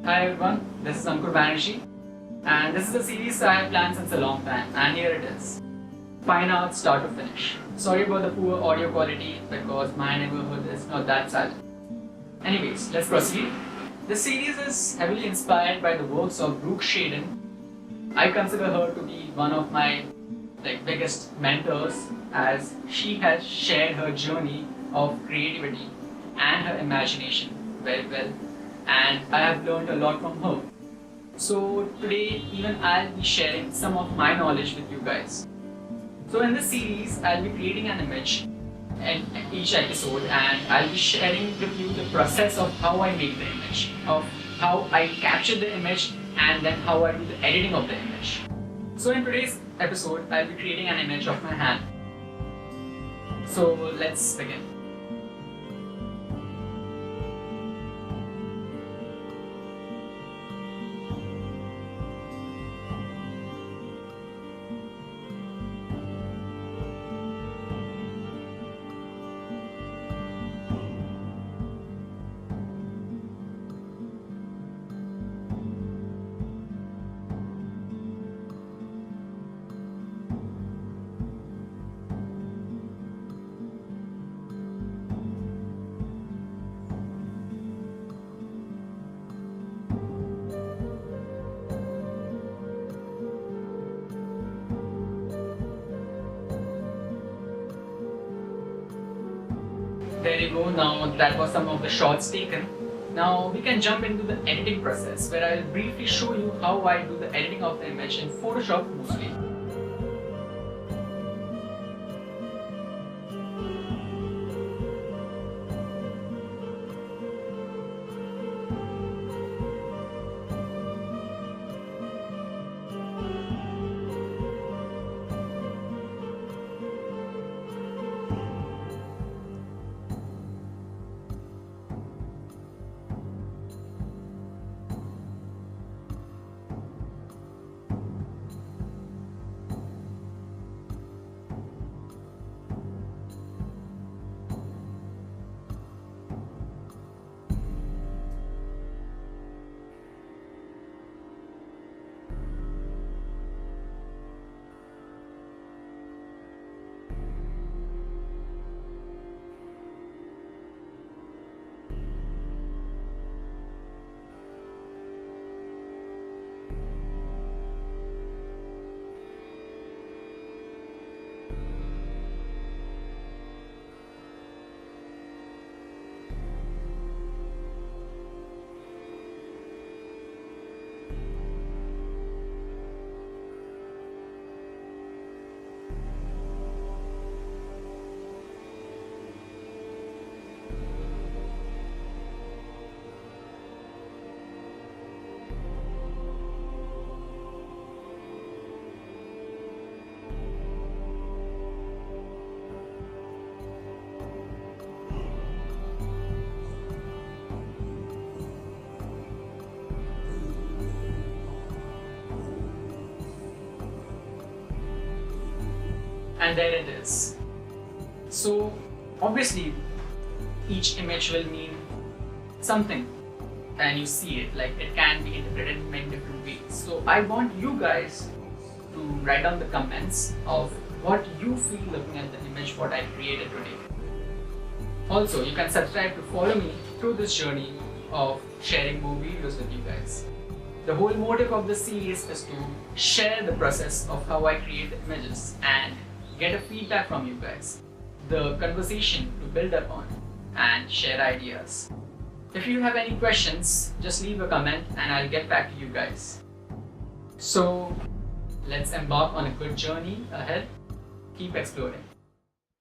Hi everyone, this is Ankur Banerjee, and this is a series I have planned since a long time, and here it is. Fine art start to finish. Sorry about the poor audio quality because my neighborhood is not that silent. Anyways, let's proceed. This series is heavily inspired by the works of Brooke Shaden. I consider her to be one of my biggest mentors, as she has shared her journey of creativity and her imagination very well, and I have learned a lot from her. So today even I'll be sharing some of my knowledge with you guys. So in this series I'll be creating an image in each episode, and I'll be sharing with you the process of how I make the image, of how I capture the image, and then how I do the editing of the image. So in today's episode I'll be creating an image of my hand. So let's begin. There you go, now that was some of the shots taken. Now we can jump into the editing process, where I'll briefly show you how I do the editing of the image in Photoshop mostly. And there it is. So obviously each image will mean something, and you see it, like it can be interpreted in many different ways. So I want you guys to write down the comments of what you feel looking at the image what I created today. Also, you can subscribe to follow me through this journey of sharing more videos with you guys. The whole motive of this series is to share the process of how I create the images and get a feedback from you guys, the conversation to build upon and share ideas. If you have any questions, just leave a comment and I'll get back to you guys. So let's embark on a good journey ahead. Keep exploring.